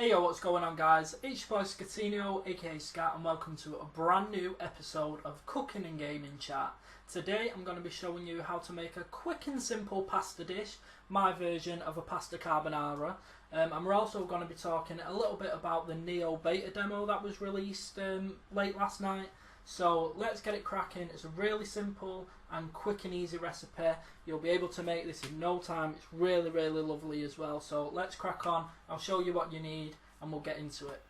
Hey yo, what's going on guys? It's your boy Nioh, aka Scat, and welcome to a brand new episode of Cooking and Gaming Chat. Today I'm going to be showing you how to make a quick and simple pasta dish, my version of a pasta carbonara. And we're also going to be talking a little bit about the Nioh beta demo that was released late last night. So let's get it cracking. It's a really simple and quick and easy recipe. You'll be able to make this in no time. It's really lovely as well. So let's crack on. I'll show you what you need and we'll get into it.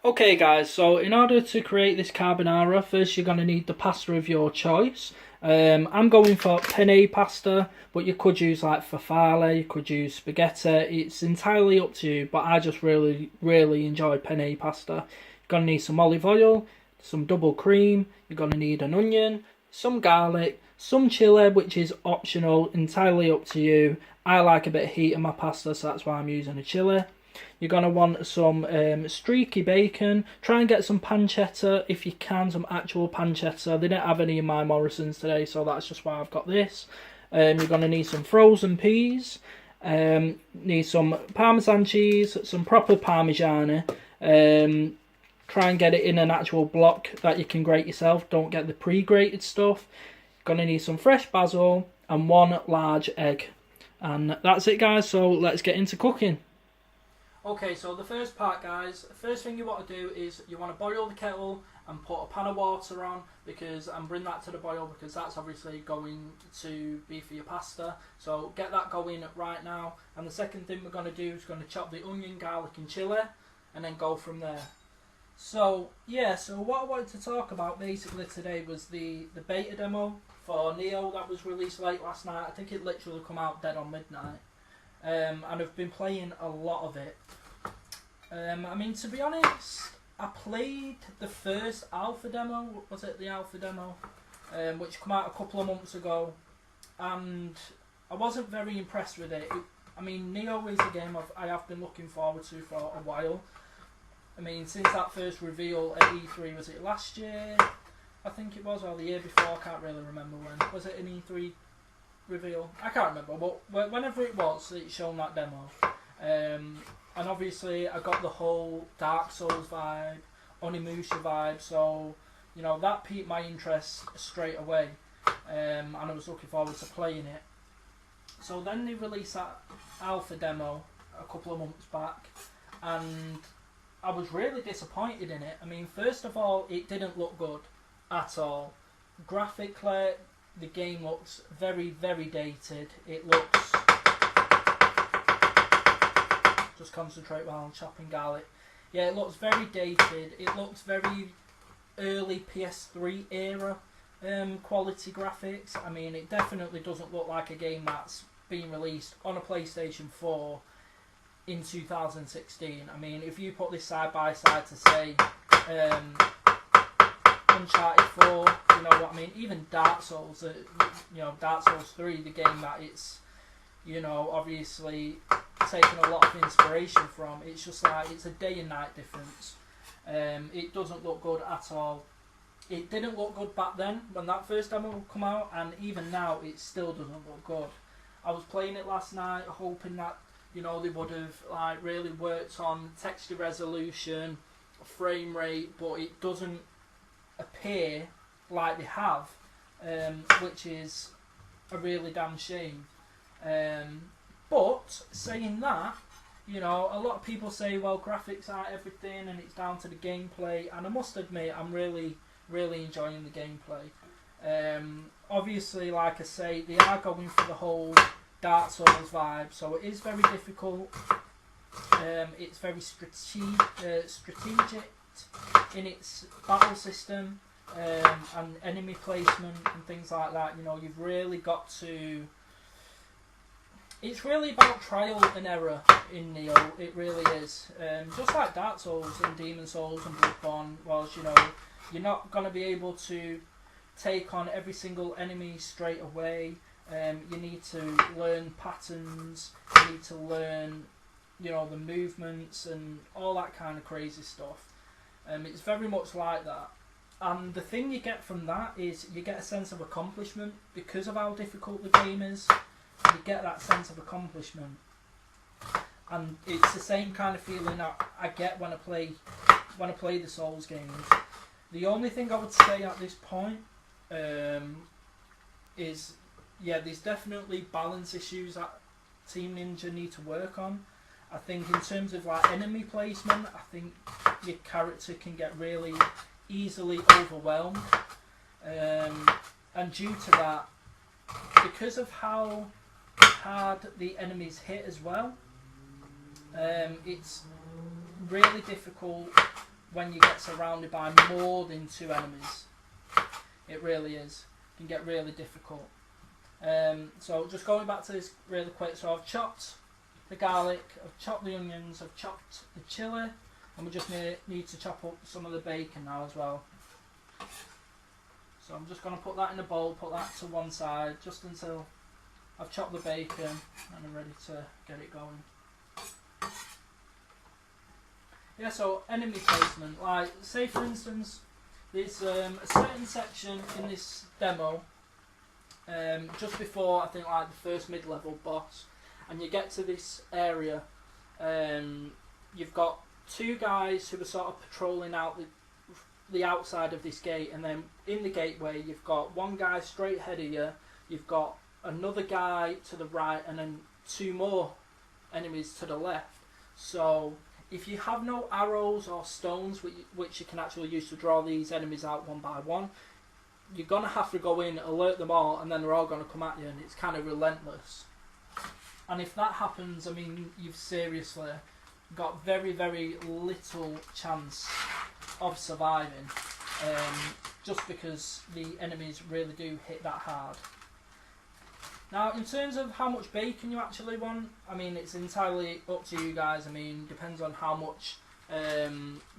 Okay guys, so in order to create this carbonara, first you're going to need the pasta of your choice. I'm going for penne pasta, but you could use like farfalle, you could use spaghetti. It's entirely up to you, but I just really enjoy penne pasta. You're going to need some olive oil, some double cream, you're going to need an onion, some garlic, some chilli, which is optional, entirely up to you. I like a bit of heat in my pasta, so that's why I'm using a chilli. You're going to want some streaky bacon. Try and get some pancetta if you can, some actual pancetta. They didn't have any in my Morrison's today, so that's just why I've got this. You're going to need some frozen peas. Need some Parmesan cheese, some proper Parmigiana. Try and get it in an actual block that you can grate yourself. Don't get the pre-grated stuff. You're going to need some fresh basil and one large egg. And that's it guys, so let's get into cooking. Okay, so the first part guys, the first thing you want to do is you want to boil the kettle and put a pan of water on, because and bring that to the boil, because that's obviously going to be for your pasta. So get that going right now. And the second thing we're going to do is going to chop the onion, garlic and chilli and then go from there. So yeah, so what I wanted to talk about basically today was the beta demo for Nioh that was released late last night. I think it literally come out dead on midnight. And I've been playing a lot of it. I mean, to be honest, I played the first alpha demo, was it the alpha demo, which came out a couple of months ago, and I wasn't very impressed with it. I mean, Nioh is a game I have been looking forward to for a while. I mean, since that first reveal at E3, was it last year? I think it was, or the year before, I can't really remember when. Was it an E3 reveal? I can't remember, but whenever it was, it's shown that demo. And obviously I got the whole Dark Souls vibe, Onimusha vibe, so you know that piqued my interest straight away, and I was looking forward to playing it. So then they released that alpha demo a couple of months back, and I was really disappointed in it. I mean, first of all, it didn't look good at all. Graphically, the game looks very dated. It looks... Just concentrate while I'm chopping garlic. Yeah, it looks very dated. It looks very early PS3 era quality graphics. I mean, it definitely doesn't look like a game that's been released on a PlayStation 4 in 2016. I mean, if you put this side by side to say Uncharted 4, you know what I mean, even Dark Souls, you know, Dark Souls 3, the game that it's, you know, obviously taken a lot of inspiration from, it's just like, it's a day and night difference. It doesn't look good at all. It didn't look good back then when that first demo come out, and even now it still doesn't look good. I was playing it last night hoping that, you know, they would have like really worked on texture resolution, frame rate, but it doesn't appear like they have, which is a really damn shame. But saying that, you know, a lot of people say, well, graphics aren't everything and it's down to the gameplay, and I must admit I'm really enjoying the gameplay. Obviously, like I say, they are going for the whole Dark Souls vibe, so it is very difficult. It's very strategic in its battle system, and enemy placement and things like that. You know, you've really got to... It's really about trial and error in Nioh, it really is. Just like Dark Souls and Demon Souls and Bloodborne was, you know, you're not going to be able to take on every single enemy straight away. You need to learn patterns, you need to learn, you know, the movements and all that kind of crazy stuff. It's very much like that. And the thing you get from that is you get a sense of accomplishment because of how difficult the game is. You get that sense of accomplishment. and it's the same kind of feeling I get when I play the Souls games. The only thing I would say at this point is, yeah, there's definitely balance issues that Team Ninja need to work on. I think in terms of like enemy placement, I think your character can get really easily overwhelmed, and due to that, because of how hard the enemies hit as well, it's really difficult when you get surrounded by more than 2 enemies. It really is. It can get really difficult. So just going back to this really quick, so I've chopped the garlic, I've chopped the onions, I've chopped the chilli, and we just need to chop up some of the bacon now as well. So I'm just going to put that in a bowl, put that to one side, just until I've chopped the bacon and I'm ready to get it going. Yeah, so enemy placement, like say for instance, there's a certain section in this demo, just before I think like the first mid-level boss, and you get to this area, you've got 2 guys who are sort of patrolling out the outside of this gate, and then in the gateway you've got 1 guy straight ahead of you, you've got another guy to the right, and then 2 more enemies to the left. So if you have no arrows or stones which you can actually use to draw these enemies out one by one, you're going to have to go in, alert them all, and then they're all going to come at you, and it's kind of relentless. And if that happens, I mean, you've seriously got very, very little chance of surviving, just because the enemies really do hit that hard. Now, in terms of how much bacon you actually want, I mean, it's entirely up to you guys. I mean, depends on how much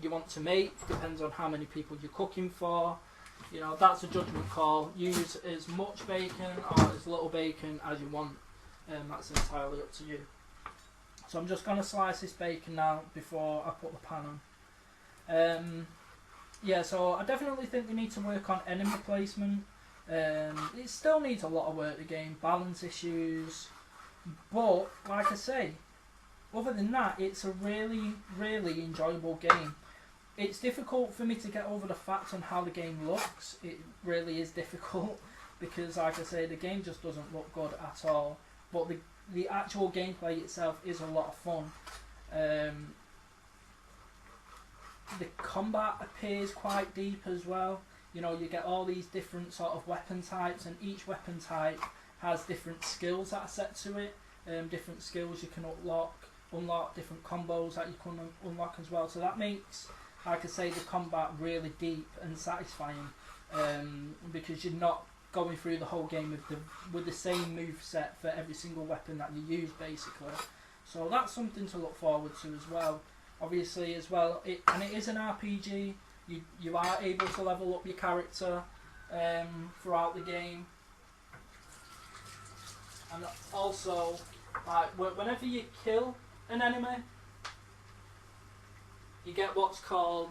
you want to make, depends on how many people you're cooking for. You know, that's a judgment call. Use as much bacon or as little bacon as you want. That's entirely up to you. So I'm just going to slice this bacon now before I put the pan on. Yeah, so I definitely think we need to work on enemy placement. It still needs a lot of work, the game, balance issues, but like I say, other than that, it's a really, really enjoyable game. It's difficult for me to get over the fact on how the game looks. It really is difficult because, like I say, the game just doesn't look good at all, but the actual gameplay itself is a lot of fun. The combat appears quite deep as well. You know, you get all these different sort of weapon types, and each weapon type has different skills that are set to it. Different skills you can unlock different combos that you can unlock as well. So that makes, like I say, the combat really deep and satisfying, because you're not going through the whole game with the same move set for every single weapon that you use, basically. So that's something to look forward to as well. Obviously, as well, it is an RPG. You are able to level up your character throughout the game, and also, like, whenever you kill an enemy, you get what's called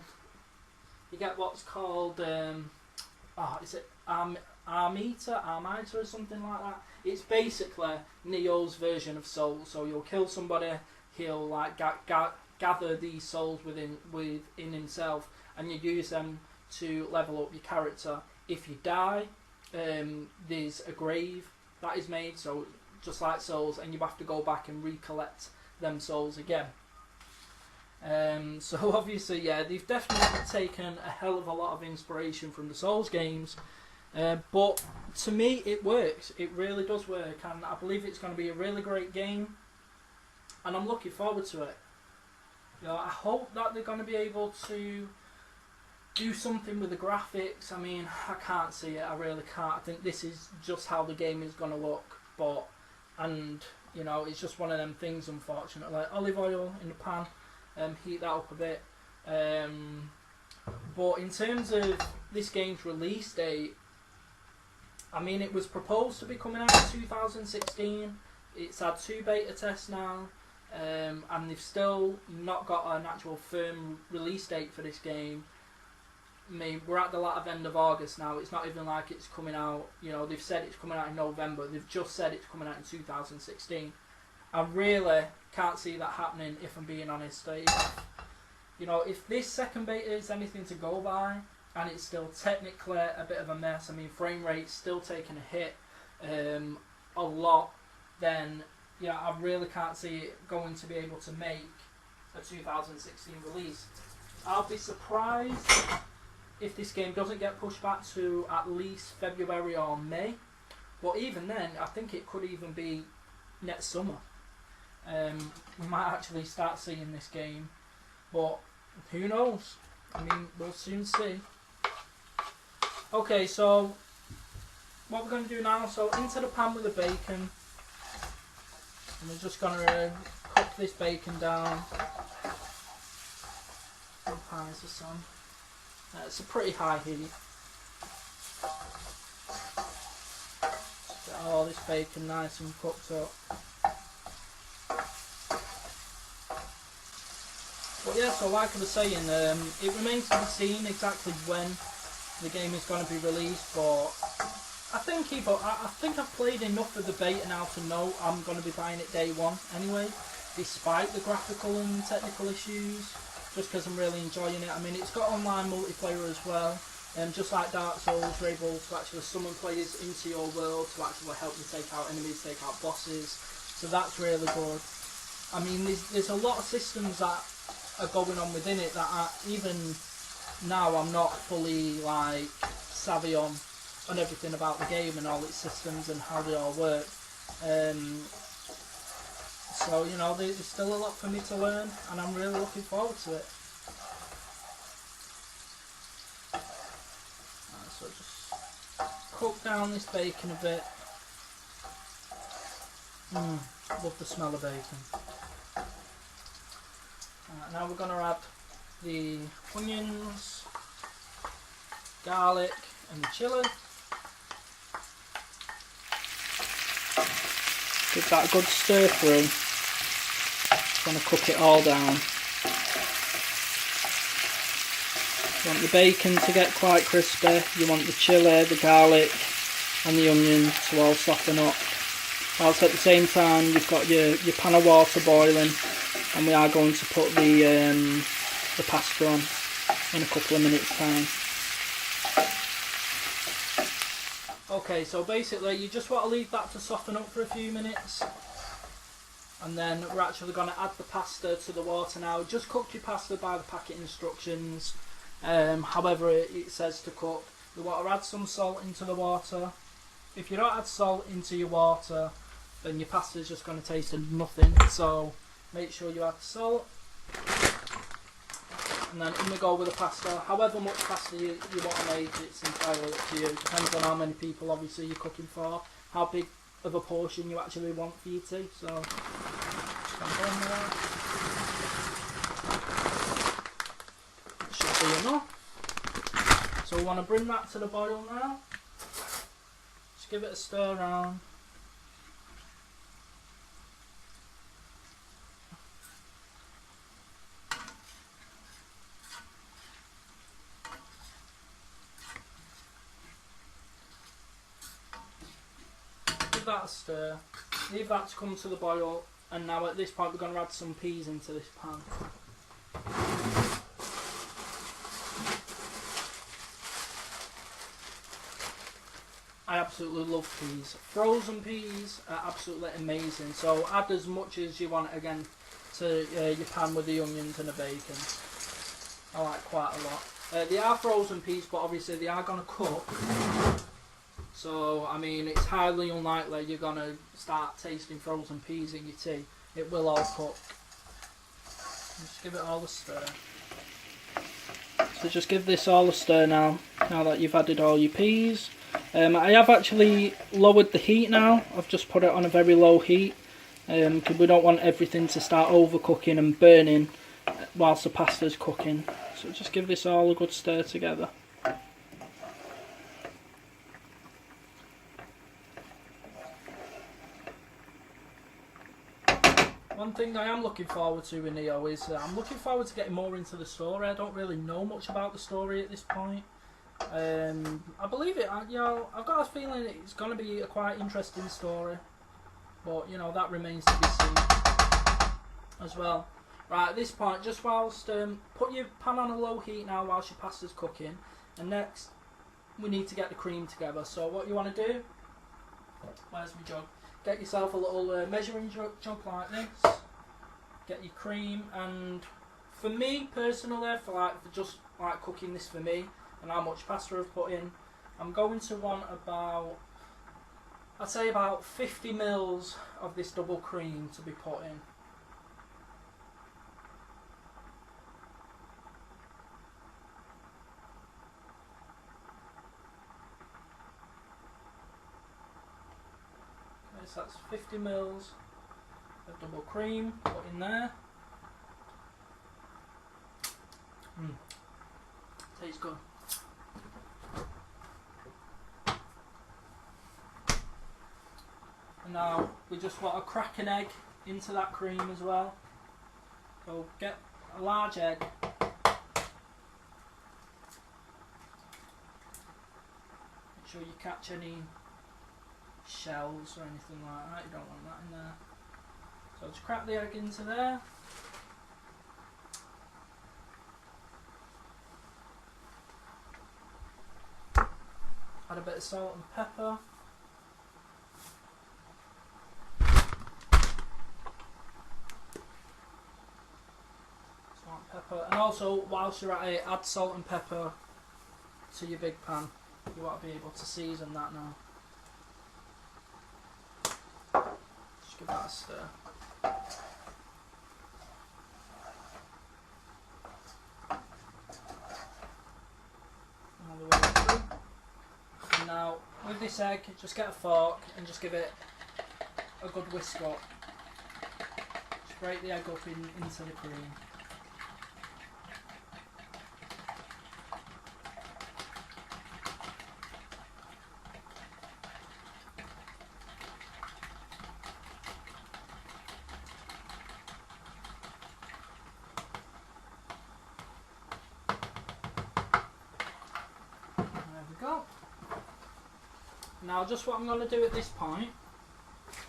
is it Armita or something like that. It's basically Nioh's version of souls. So you'll kill somebody, he'll like gather these souls within himself, and you use them to level up your character. If you die, there's a grave that is made, so just like souls, and you have to go back and recollect them souls again. So obviously, yeah, they've definitely taken a hell of a lot of inspiration from the Souls games, but to me it works. It really does work, and I believe it's going to be a really great game, and I'm looking forward to it. You know, I hope that they're going to be able to do something with the graphics. I mean, I can't see it. I really can't. I think this is just how the game is going to look. And you know, it's just one of them things. Unfortunately, like olive oil in the pan, heat that up a bit. But in terms of this game's release date, I mean, it was proposed to be coming out in 2016. It's had 2 beta tests now. And they've still not got an actual firm release date for this game. I mean, we're at the latter end of August now. It's not even like it's coming out, you know, they've said it's coming out in November. They've just said it's coming out in 2016. I really can't see that happening, if I'm being honest. If this second beta is anything to go by, and it's still technically a bit of a mess, I mean, frame rate's still taking a hit a lot, then I really can't see it going to be able to make a 2016 release. I'll be surprised if this game doesn't get pushed back to at least February or May, but even then, I think it could even be next summer. We might actually start seeing this game, but who knows? I mean, we'll soon see. Okay, so what we're going to do now, so into the pan with the bacon, and we're just going to cook this bacon down. How high is this on? It's a pretty high heat. Get all this bacon nice and cooked up. But yeah, so like I was saying, it remains to be seen exactly when the game is going to be released, but I think I've played enough of the beta now to know I'm going to be buying it day one anyway, despite the graphical and technical issues, just because I'm really enjoying it. I mean, it's got online multiplayer as well, and just like Dark Souls, you're able to actually summon players into your world to actually help you take out enemies, take out bosses, so that's really good. I mean, there's a lot of systems that are going on within it that even now I'm not fully savvy on everything about the game and all its systems and how they all work. So there's still a lot for me to learn, and I'm really looking forward to it. Right, so just cook down this bacon a bit. Love the smell of bacon. Right, now we're going to add the onions, garlic and the chilli. Give that a good stir through. Just want to cook it all down. You want the bacon to get quite crispy, you want the chilli, the garlic and the onion to all soften up. Whilst at the same time you've got your pan of water boiling, and we are going to put the pasta on in a couple of minutes time. Okay, so basically you just want to leave that to soften up for a few minutes, and then we're actually going to add the pasta to the water now. Just cook your pasta by the packet instructions, however it says to cook. You want to add some salt into the water. If you don't add salt into your water, then your pasta is just going to taste of nothing, so make sure you add salt. And then in we go with the pasta. However much pasta you want to make, it's entirely up to you. It depends on how many people obviously you're cooking for, how big of a portion you actually want for your tea. So just going to go in there. Should be enough. So we want to bring that to the boil now. Just give it a stir around. That a stir, leave that to come to the boil, and now at this point we're going to add some peas into this pan. I absolutely love peas. Frozen peas are absolutely amazing, so add as much as you want again to your pan with the onions and the bacon. I like quite a lot. They are frozen peas, but obviously they are going to cook. So, I mean, it's highly unlikely you're going to start tasting frozen peas in your tea. It will all cook. Just give it all a stir. So just give this all a stir now that you've added all your peas. I have actually lowered the heat now. I've just put it on a very low heat, because we don't want everything to start overcooking and burning whilst the pasta's cooking. So just give this all a good stir together. One thing I am looking forward to in Nioh is I'm looking forward to getting more into the story. I don't really know much about the story at this point. I believe it. I've got a feeling it's going to be a quite interesting story. but you know, that remains to be seen as well. Right, at this point, just whilst put your pan on a low heat now whilst your pasta's cooking, and next we need to get the cream together. So what you want to do, where's my jug? Get yourself a little measuring jug like this. Get your cream, and for me personally, for just like cooking this for me and how much pasta I've put in, I'm going to want about, I'd say about 50 mils of this double cream to be put in. Okay, so that's 50 mils of double cream put in there. Tastes good. And now we just want to crack an egg into that cream as well. So get a large egg. Make sure you catch any shells or anything like that. You don't want that in there. So just crack the egg into there. Add a bit of salt and pepper. Salt and pepper. And also, whilst you're at it, add salt and pepper to your big pan. You want to be able to season that now. Just give that a stir. All the way through. Now, with this egg, just get a fork and just give it a good whisk up. Just break the egg up into the cream. There we go. Now just what I'm going to do at this point,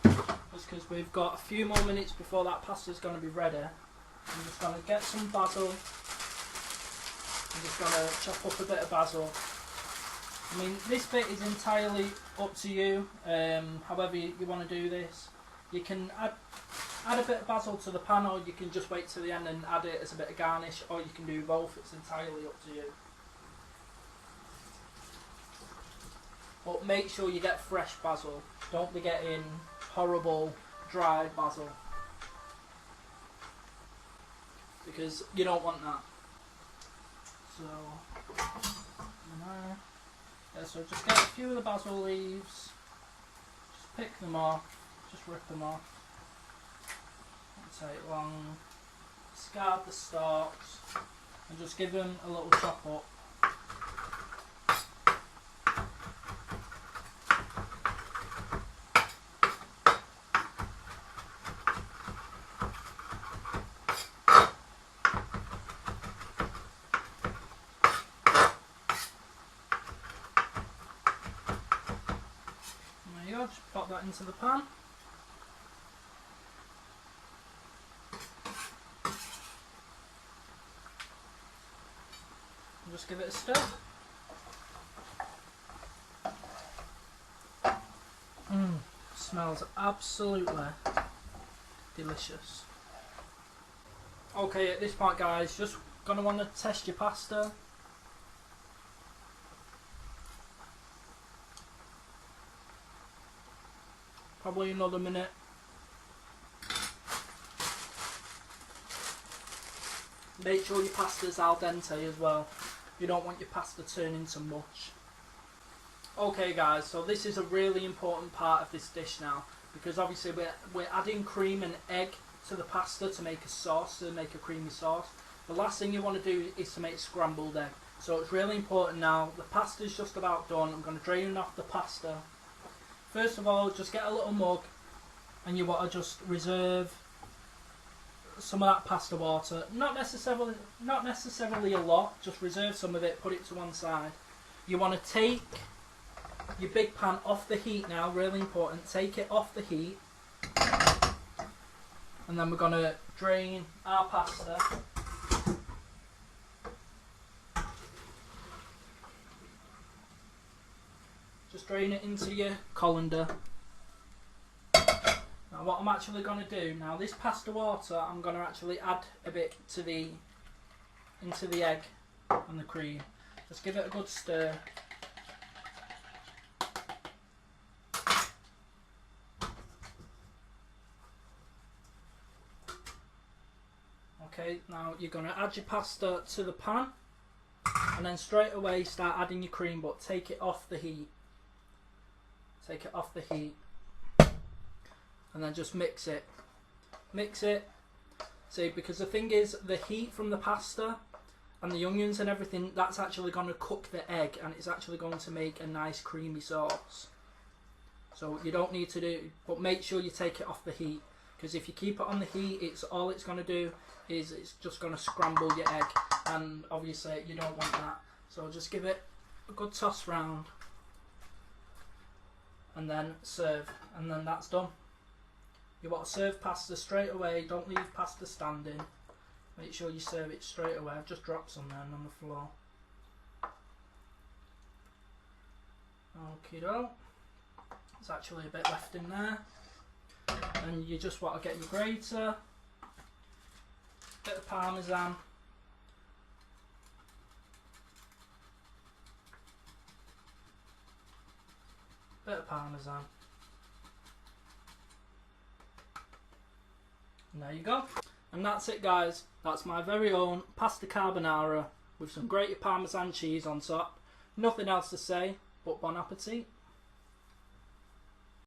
is because we've got a few more minutes before that pasta is going to be ready, I'm just going to get some basil. I'm just going to chop up a bit of basil. I mean, this bit is entirely up to you, however you want to do this. You can add a bit of basil to the pan, or you can just wait till the end and add it as a bit of garnish, or you can do both. It's entirely up to you. But make sure you get fresh basil. Don't be getting horrible dry basil, because you don't want that. So, yeah, so just get a few of the basil leaves, just pick them off, just rip them off. Don't take long. Discard the stalks and just give them a little chop up. Just pop that into the pan. And just give it a stir. Smells absolutely delicious. Okay, at this point guys, just gonna want to test your pasta. Probably another minute. Make sure your pasta's al dente as well. You don't want your pasta turning to mush. Okay guys, so this is a really important part of this dish now, because obviously we're adding cream and egg to the pasta to make a sauce, to make a creamy sauce. The last thing you want to do is to make scrambled egg. So it's really important now. The pasta's just about done. I'm going to drain off the pasta. First of all, just get a little mug, and you want to just reserve some of that pasta water. Not necessarily a lot. Just reserve some of it. Put it to one side. You want to take your big pan off the heat now. Really important. Take it off the heat. And then we're going to drain our pasta. Just drain it into your colander. Now what I'm actually going to do, now this pasta water, I'm going to actually add a bit to into the egg and the cream. Just give it a good stir. Okay, now you're going to add your pasta to the pan and then straight away start adding your cream, but take it off the heat. Take it off the heat and then just mix it. Mix it. See, because the thing is, the heat from the pasta and the onions and everything, that's actually going to cook the egg and it's actually going to make a nice creamy sauce. So you don't need to do, but make sure you take it off the heat, because if you keep it on the heat, all it's going to do is it's just going to scramble your egg, and obviously you don't want that. So just give it a good toss round and then serve, and then that's done. You want to serve pasta straight away, don't leave pasta standing. Make sure you serve it straight away. I've just dropped some then on the floor. Okie doke. There's actually a bit left in there. And you just want to get your grater, bit of parmesan, bit of parmesan. And there you go. And that's it, guys. That's my very own pasta carbonara with some grated parmesan cheese on top. Nothing else to say, but bon appetit.